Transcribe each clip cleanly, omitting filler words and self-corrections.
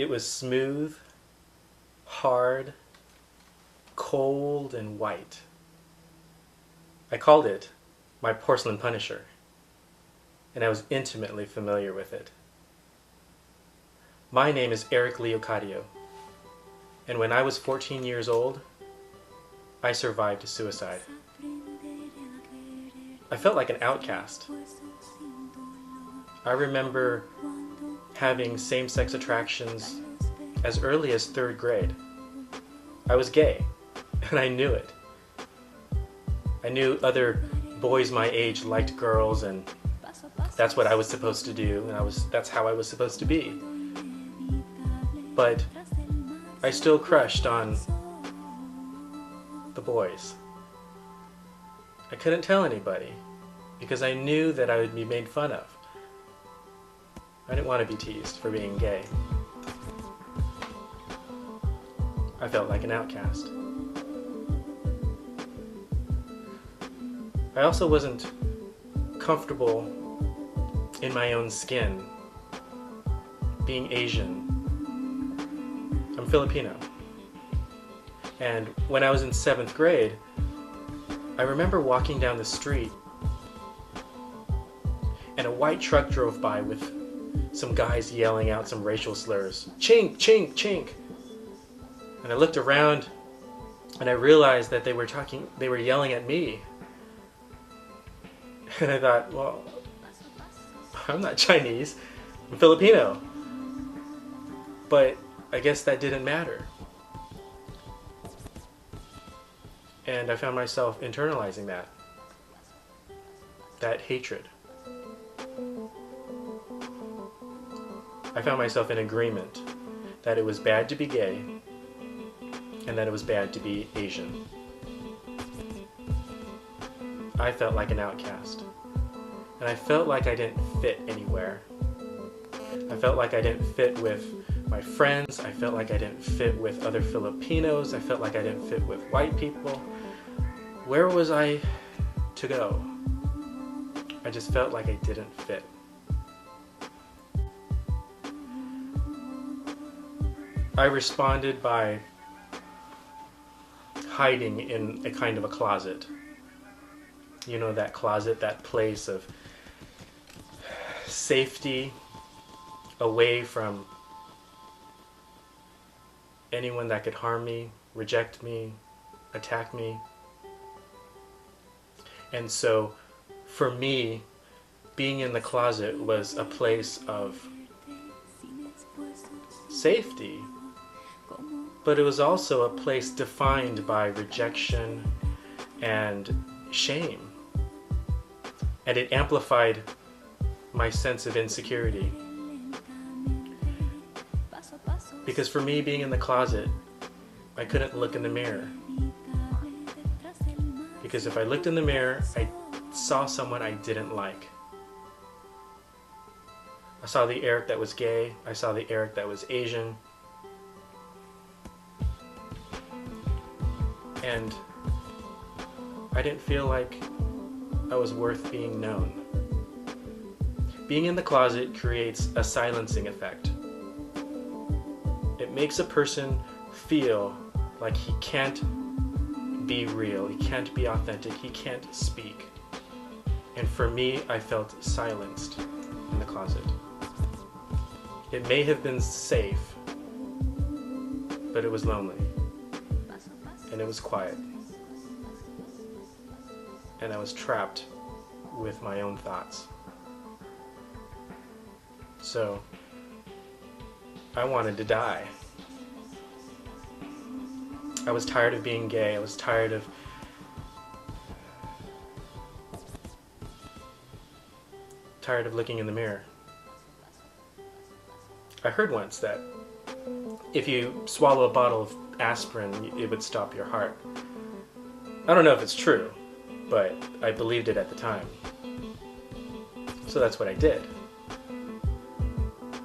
It was smooth, hard, cold, and white. I called it my porcelain punisher, and I was intimately familiar with it. My name is Eric Leocadio, and when I was 14 years old, I survived suicide. I felt like an outcast. I remember having same-sex attractions as early as 3rd grade. I was gay, and I knew it. I knew other boys my age liked girls, and that's what I was supposed to do, and that's how I was supposed to be. But I still crushed on the boys. I couldn't tell anybody because I knew that I would be made fun of. I didn't want to be teased for being gay. I felt like an outcast. I also wasn't comfortable in my own skin, being Asian. I'm Filipino. And when I was in 7th grade, I remember walking down the street and a white truck drove by with some guys yelling out some racial slurs. Chink, chink, chink. And I looked around and I realized that they were yelling at me. And I thought, well, I'm not Chinese, I'm Filipino. But I guess that didn't matter. And I found myself internalizing that hatred. I found myself in agreement that it was bad to be gay and that it was bad to be Asian. I felt like an outcast. And I felt like I didn't fit anywhere. I felt like I didn't fit with my friends. I felt like I didn't fit with other Filipinos. I felt like I didn't fit with white people. Where was I to go? I just felt like I didn't fit. I responded by hiding in a kind of a closet. You know, that closet, that place of safety, away from anyone that could harm me, reject me, attack me. And so, for me, being in the closet was a place of safety, but it was also a place defined by rejection and shame. And it amplified my sense of insecurity. Because for me, being in the closet, I couldn't look in the mirror. Because if I looked in the mirror, I saw someone I didn't like. I saw the Eric that was gay. I saw the Eric that was Asian. And I didn't feel like I was worth being known. Being in the closet creates a silencing effect. It makes a person feel like he can't be real, he can't be authentic, he can't speak. And for me, I felt silenced in the closet. It may have been safe, but it was lonely. And it was quiet. And I was trapped with my own thoughts. So, I wanted to die. I was tired of being gay. I was tired of looking in the mirror. I heard once that if you swallow a bottle of aspirin, it would stop your heart. I don't know if it's true, but I believed it at the time. So that's what I did.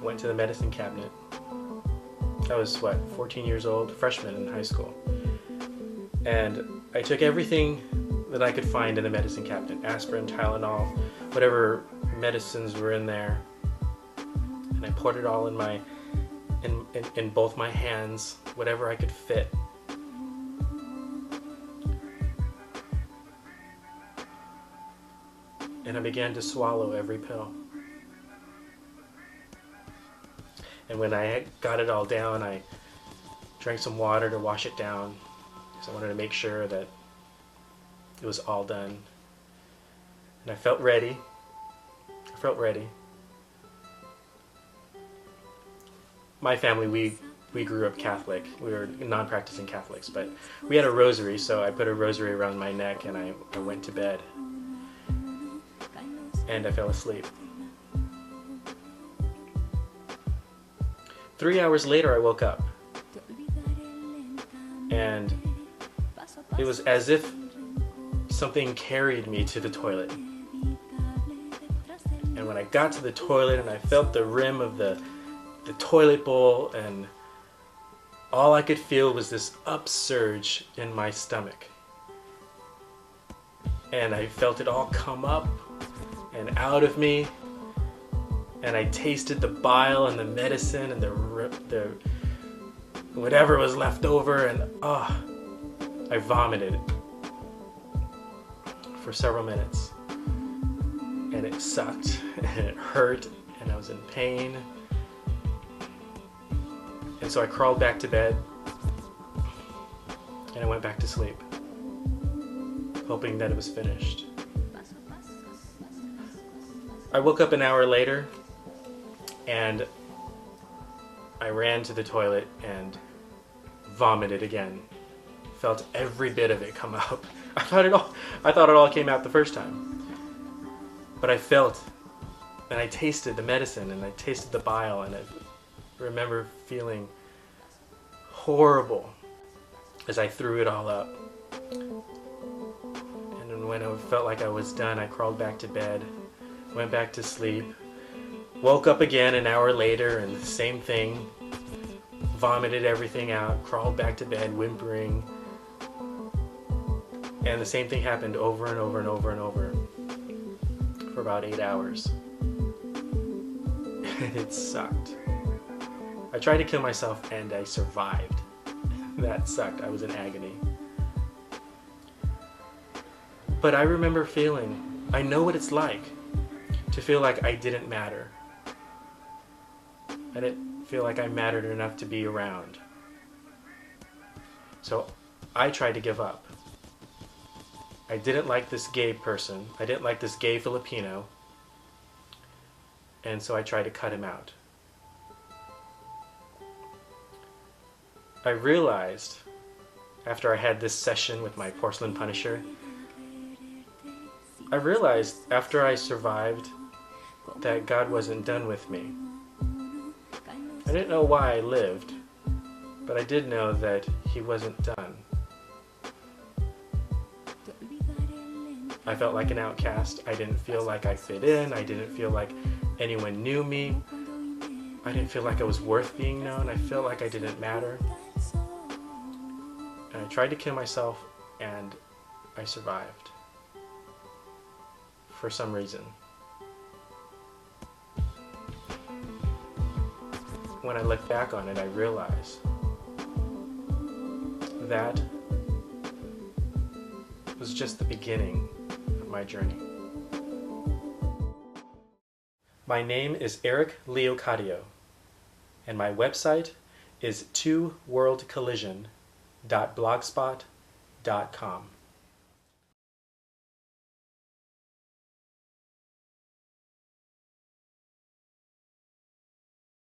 Went to the medicine cabinet. I was, 14 years old, freshman in high school. And I took everything that I could find in the medicine cabinet, aspirin, Tylenol, whatever medicines were in there, and I poured it all in in both my hands, whatever I could fit. And I began to swallow every pill. And when I got it all down, I drank some water to wash it down, because I wanted to make sure that it was all done. And I felt ready. I felt ready. My family, we grew up Catholic. We were non-practicing Catholics, but we had a rosary, so I put a rosary around my neck and I went to bed. And I fell asleep. 3 hours later, I woke up. And it was as if something carried me to the toilet. And when I got to the toilet and I felt the rim of the toilet bowl, and all I could feel was this upsurge in my stomach. And I felt it all come up and out of me, and I tasted the bile and the medicine and the whatever was left over, and I vomited for several minutes, and it sucked and it hurt and I was in pain. And so I crawled back to bed and I went back to sleep, hoping that it was finished. I woke up an hour later and I ran to the toilet and vomited again. Felt every bit of it come out. I thought it all came out the first time. But I felt and I tasted the medicine and I tasted the bile, and I remember feeling horrible as I threw it all up. And when I felt like I was done, I crawled back to bed, went back to sleep, woke up again an hour later, and the same thing, vomited everything out, crawled back to bed whimpering, and the same thing happened over and over and over and over for about 8 hours. It sucked. I tried to kill myself and I survived. That sucked. I was in agony. But I remember feeling, I know what it's like to feel like I didn't matter. I didn't feel like I mattered enough to be around. So I tried to give up. I didn't like this gay person. I didn't like this gay Filipino. And so I tried to cut him out. I realized, after I had this session with my porcelain punisher, I realized after I survived that God wasn't done with me. I didn't know why I lived, but I did know that He wasn't done. I felt like an outcast. I didn't feel like I fit in. I didn't feel like anyone knew me. I didn't feel like I was worth being known. I felt like I didn't matter. And I tried to kill myself, and I survived. For some reason. When I look back on it, I realize that was just the beginning of my journey. My name is Eric Leocadio, and my website is twoworldcollision.blogspot.com.